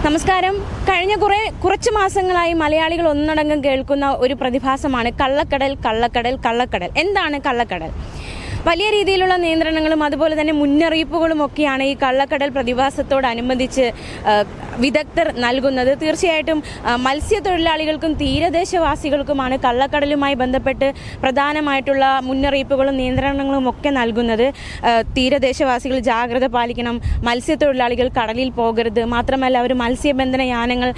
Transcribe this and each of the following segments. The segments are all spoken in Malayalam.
നമസ്കാരം. കഴിഞ്ഞ കുറച്ച് മാസങ്ങളായി മലയാളികൾ ഒന്നടങ്കം കേൾക്കുന്ന ഒരു പ്രതിഭാസമാണ് കള്ളക്കടൽ. എന്താണ് കള്ളക്കടൽ? വലിയ രീതിയിലുള്ള നിയന്ത്രണങ്ങളും അതുപോലെ തന്നെ മുന്നറിയിപ്പുകളും ഒക്കെയാണ് ഈ കള്ളക്കടൽ പ്രതിഭാസത്തോടനുബന്ധിച്ച് വിദഗ്ധർ നൽകുന്നത്. തീർച്ചയായിട്ടും മത്സ്യത്തൊഴിലാളികൾക്കും തീരദേശവാസികൾക്കുമാണ് കള്ളക്കടലുമായി ബന്ധപ്പെട്ട് പ്രധാനമായിട്ടുള്ള മുന്നറിയിപ്പുകളും നിയന്ത്രണങ്ങളും ഒക്കെ നൽകുന്നത്. തീരദേശവാസികൾ ജാഗ്രത പാലിക്കണം, മത്സ്യത്തൊഴിലാളികൾ കടലിൽ പോകരുത്, മാത്രമല്ല അവർ മത്സ്യബന്ധന യാനങ്ങൾ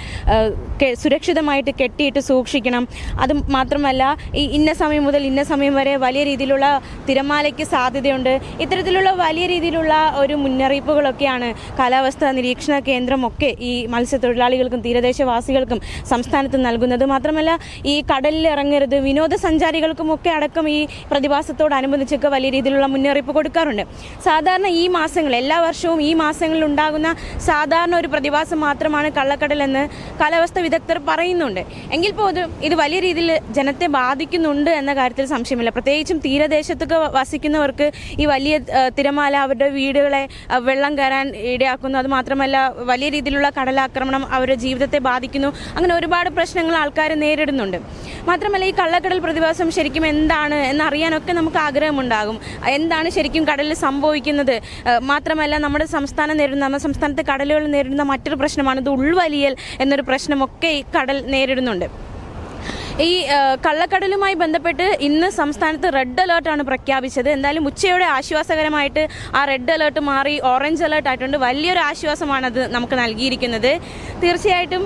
സുരക്ഷിതമായിട്ട് കെട്ടിയിട്ട് സൂക്ഷിക്കണം. അത് മാത്രമല്ല ഈ ഇന്ന സമയം മുതൽ ഇന്ന സമയം വരെ വലിയ രീതിയിലുള്ള തിരമാലയ്ക്ക് സാധ്യതയുണ്ട്. ഇത്തരത്തിലുള്ള വലിയ രീതിയിലുള്ള ഒരു മുന്നറിയിപ്പുകളൊക്കെയാണ് കാലാവസ്ഥാ നിരീക്ഷണ കേന്ദ്രമൊക്കെ ഈ മത്സ്യത്തൊഴിലാളികൾക്കും തീരദേശവാസികൾക്കും സംസ്ഥാനത്ത് നൽകുന്നത്. മാത്രമല്ല ഈ കടലിൽ ഇറങ്ങരുത്, വിനോദസഞ്ചാരികൾക്കുമൊക്കെ അടക്കം ഈ പ്രതിഭാസത്തോടനുബന്ധിച്ചൊക്കെ വലിയ രീതിയിലുള്ള മുന്നറിയിപ്പ് കൊടുക്കാറുണ്ട്. സാധാരണ ഈ മാസങ്ങൾ, എല്ലാ വർഷവും ഈ മാസങ്ങളിൽ ഉണ്ടാകുന്ന സാധാരണ ഒരു പ്രതിഭാസം മാത്രമാണ് കള്ളക്കടൽ എന്ന് കാലാവസ്ഥാ വിദഗ്ധർ പറയുന്നുണ്ട്. എങ്കിൽ പോലും ഇത് വലിയ രീതിയിൽ ജനത്തെ ബാധിക്കുന്നുണ്ട് എന്ന കാര്യത്തിൽ സംശയമില്ല. പ്രത്യേകിച്ചും തീരദേശത്തൊക്കെ വസിക്കുന്നവർക്ക് ഈ വലിയ തിരമാല അവരുടെ വീടുകളെ വെള്ളം കയറാൻ ഇടയാക്കുന്നു. അത് മാത്രമല്ല വലിയ രീതിയിലുള്ള കടലാക്രമണം അവരുടെ ജീവിതത്തെ ബാധിക്കുന്നു. അങ്ങനെ ഒരുപാട് പ്രശ്നങ്ങൾ ആൾക്കാർ നേരിടുന്നുണ്ട്. മാത്രമല്ല ഈ കള്ളക്കടൽ പ്രതിഭാസം ശരിക്കും എന്താണ് എന്നറിയാനൊക്കെ നമുക്ക് ആഗ്രഹമുണ്ടാകും. എന്താണ് ശരിക്കും കടലിൽ സംഭവിക്കുന്നത്? മാത്രമല്ല നമ്മുടെ സംസ്ഥാനത്തെ കടലുകൾ നേരിടുന്ന മറ്റൊരു പ്രശ്നമാണ് ഇത് ഉൾവലിയൽ എന്നൊരു പ്രശ്നമൊക്കെ ഈ കടൽ നേരിടുന്നുണ്ട്. ഈ കള്ളക്കടലുമായി ബന്ധപ്പെട്ട് ഇന്ന് സംസ്ഥാനത്ത് റെഡ് അലേർട്ടാണ് പ്രഖ്യാപിച്ചത്. എന്തായാലും ഉച്ചയോടെ ആശ്വാസകരമായിട്ട് ആ റെഡ് അലേർട്ട് മാറി ഓറഞ്ച് അലേർട്ട് ആയിട്ടുണ്ട്. വലിയൊരു ആശ്വാസമാണത് നമുക്ക് നൽകിയിരിക്കുന്നത്. തീർച്ചയായിട്ടും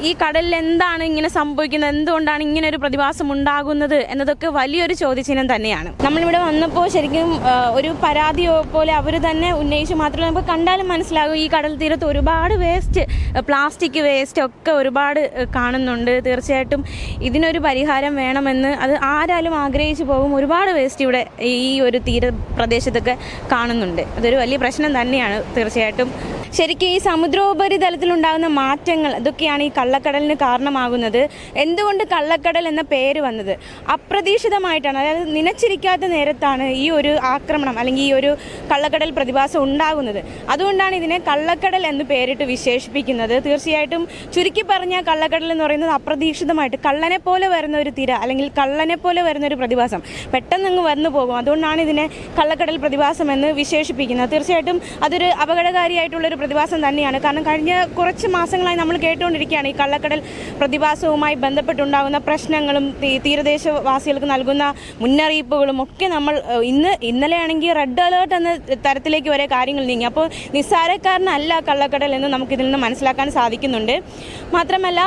ഈ കടലിൽ എന്താണ് ഇങ്ങനെ സംഭവിക്കുന്നത്, എന്തുകൊണ്ടാണ് ഇങ്ങനെ ഒരു പ്രതിഭാസം ഉണ്ടാകുന്നത് എന്നതൊക്കെ വലിയൊരു ചോദ്യചിഹ്നം തന്നെയാണ്. നമ്മളിവിടെ വന്നപ്പോൾ ശരിക്കും ഒരു പരാതി പോലെ അവർ തന്നെ ഉന്നയിച്ചു. മാത്രമല്ല നമുക്ക് കണ്ടാലും മനസ്സിലാകും ഈ കടൽ തീരത്ത് ഒരുപാട് വേസ്റ്റ്, പ്ലാസ്റ്റിക് വേസ്റ്റ് ഒക്കെ ഒരുപാട് കാണുന്നുണ്ട്. തീർച്ചയായിട്ടും ഇതിനൊരു പരിഹാരം വേണമെന്ന് അത് ആരാലും ആഗ്രഹിച്ചു പോകും. ഒരുപാട് വേസ്റ്റ് ഇവിടെ ഈ ഒരു തീരപ്രദേശത്തൊക്കെ കാണുന്നുണ്ട്. അതൊരു വലിയ പ്രശ്നം തന്നെയാണ്. തീർച്ചയായിട്ടും ശരിക്കും ഈ സമുദ്രോപരിതലത്തിലുണ്ടാകുന്ന മാറ്റങ്ങൾ ഇതൊക്കെയാണ് ഈ കള്ളക്കടലിന് കാരണമാകുന്നത്. എന്തുകൊണ്ട് കള്ളക്കടൽ എന്ന പേര് വന്നത്? അപ്രതീക്ഷിതമായിട്ടാണ്, അതായത് നനച്ചിരിക്കാത്ത നേരത്താണ് ഈ ഒരു ആക്രമണം അല്ലെങ്കിൽ ഈ ഒരു കള്ളക്കടൽ പ്രതിഭാസം ഉണ്ടാകുന്നത്. അതുകൊണ്ടാണ് ഇതിനെ കള്ളക്കടൽ എന്ന് പേരിട്ട് വിശേഷിപ്പിക്കുന്നത്. തീർച്ചയായിട്ടും ചുരുക്കി പറഞ്ഞാൽ കള്ളക്കടൽ എന്ന് പറയുന്നത് അപ്രതീക്ഷിതമായിട്ട് കള്ളനെ പോലെ വരുന്ന ഒരു തിര അല്ലെങ്കിൽ കള്ളനെ പോലെ വരുന്ന ഒരു പ്രതിഭാസം പെട്ടെന്ന് വന്നു പോകും. അതുകൊണ്ടാണ് ഇതിനെ കള്ളക്കടൽ പ്രതിഭാസം എന്ന് വിശേഷിപ്പിക്കുന്നത്. തീർച്ചയായിട്ടും അതൊരു അപകടകാരിയായിട്ടുള്ളൊരു പ്രതിഭാസം തന്നെയാണ്. കാരണം കഴിഞ്ഞ കുറച്ച് മാസങ്ങളായി നമ്മൾ കേട്ടുകൊണ്ടിരിക്കുകയാണ് ഈ കള്ളക്കടൽ പ്രതിഭാസവുമായി ബന്ധപ്പെട്ടുണ്ടാകുന്ന പ്രശ്നങ്ങളും തീരദേശവാസികൾക്ക് നൽകുന്ന മുന്നറിയിപ്പുകളും ഒക്കെ. നമ്മൾ ഇന്നലെയാണെങ്കിൽ റെഡ് അലേർട്ട് എന്ന തരത്തിലേക്ക് വരെ കാര്യങ്ങൾ നീങ്ങി. അപ്പോൾ നിസ്സാരക്കാരനല്ല കള്ളക്കടൽ എന്ന് നമുക്കിതിൽ നിന്ന് മനസ്സിലാക്കാൻ സാധിക്കുന്നുണ്ട്. മാത്രമല്ല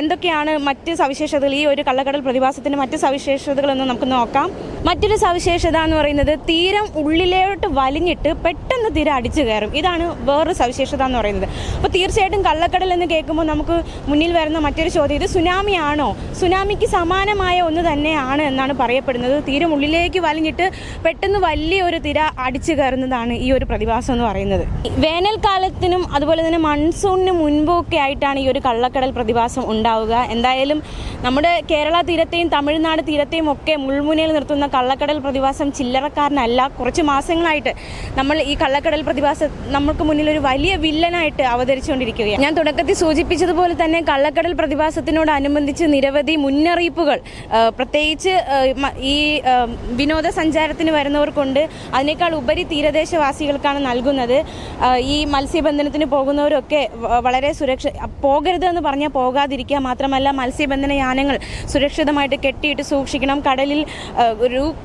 എന്തൊക്കെയാണ് മറ്റ് സവിശേഷതകൾ, ഈ ഒരു കള്ളക്കടൽ പ്രതിഭാസത്തിൻ്റെ മറ്റ് സവിശേഷതകളെന്ന് നമുക്ക് നോക്കാം. മറ്റൊരു സവിശേഷത എന്ന് പറയുന്നത് തീരം ഉള്ളിലോട്ട് വലിഞ്ഞിട്ട് പെട്ടെന്ന് തീര അടിച്ചു കയറും. ഇതാണ് വേറൊരു സവിശേഷത എന്ന് പറയുന്നത്. അപ്പോൾ തീർച്ചയായിട്ടും കള്ളക്കടൽ എന്ന് കേൾക്കുമ്പോൾ നമുക്ക് മുന്നിൽ വരുന്ന മറ്റൊരു ചോദ്യം, ഇത് സുനാമി ആണോ? സുനാമിക്ക് സമാനമായ ഒന്ന് തന്നെയാണ് എന്നാണ് പറയപ്പെടുന്നത്. തീരം ഉള്ളിലേക്ക് വലിഞ്ഞിട്ട് പെട്ടെന്ന് വലിയൊരു തിര അടിച്ചു കയറുന്നതാണ് ഈ ഒരു പ്രതിഭാസം എന്ന് പറയുന്നത്. വേനൽക്കാലത്തിനും അതുപോലെ തന്നെ മൺസൂണിന് മുൻപൊക്കെ ആയിട്ടാണ് ഈ ഒരു കള്ളക്കടൽ പ്രതിഭാസം ഉണ്ടാവുക. എന്തായാലും നമ്മുടെ കേരള തീരത്തെയും തമിഴ്നാട് തീരത്തെയും ഒക്കെ മുൾമുനയിൽ നിർത്തുന്ന കള്ളക്കടൽ പ്രതിഭാസം ചില്ലറക്കാരനല്ല. കുറച്ച് മാസങ്ങളായിട്ട് നമ്മൾ ഈ കള്ളക്കടൽ പ്രതിഭാസം നമുക്ക് മുന്നിൽ ഒരു വലിയ വില്ലനായിട്ട് അവതരിച്ചുകൊണ്ടിരിക്കുകയാണ്. ഞാൻ തുടക്കത്തിൽ സൂചിപ്പിച്ചതുപോലെ തന്നെ കള്ളക്കടൽ പ്രതിഭാസത്തിനോടനുബന്ധിച്ച് നിരവധി മുന്നറിയിപ്പുകൾ പ്രത്യേകിച്ച് ഈ വിനോദസഞ്ചാരത്തിന് വരുന്നവർക്കുണ്ട്. അതിനേക്കാൾ ഉപരി തീരദേശവാസികൾക്കാണ് നൽകുന്നത്. ഈ മത്സ്യബന്ധനത്തിന് പോകുന്നവരൊക്കെ വളരെ പോകരുതെന്ന് പറഞ്ഞാൽ പോകാതിരിക്കുക. മാത്രമല്ല മത്സ്യബന്ധന യാനങ്ങൾ സുരക്ഷിതമായിട്ട് കെട്ടിയിട്ട് സൂക്ഷിക്കണം.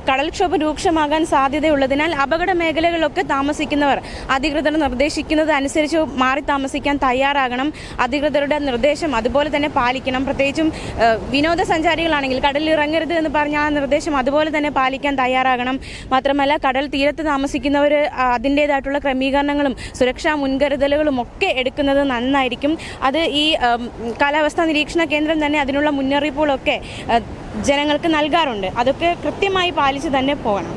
കടൽക്ഷോഭം രൂക്ഷമാകാൻ സാധ്യതയുള്ളതിനാൽ അപകട മേഖലകളിലൊക്കെ താമസിക്കുന്നവർ അധികൃതർ നിർദ്ദേശിക്കുന്നത് അനുസരിച്ച് മാറി താമസിക്കാൻ തയ്യാറാകണം. അധികൃതരുടെ നിർദ്ദേശം അതുപോലെ തന്നെ പാലിക്കണം. പ്രത്യേകിച്ചും വിനോദസഞ്ചാരികളാണെങ്കിൽ കടലിൽ ഇറങ്ങരുത് എന്ന് പറഞ്ഞ ആ നിർദ്ദേശം അതുപോലെ തന്നെ പാലിക്കാൻ തയ്യാറാകണം. മാത്രമല്ല കടൽ തീരത്ത് താമസിക്കുന്നവർ അതിൻ്റേതായിട്ടുള്ള ക്രമീകരണങ്ങളും സുരക്ഷാ മുൻകരുതലുകളും ഒക്കെ എടുക്കുന്നത് നന്നായിരിക്കും. അത് ഈ കാലാവസ്ഥാ നിരീക്ഷണ കേന്ദ്രം തന്നെ അതിനുള്ള മുന്നറിയിപ്പുകളൊക്കെ ജനങ്ങൾക്ക് നൽകാറുണ്ട്. അതൊക്കെ കൃത്യമായി പാലിച്ച് തന്നെ പോകണം.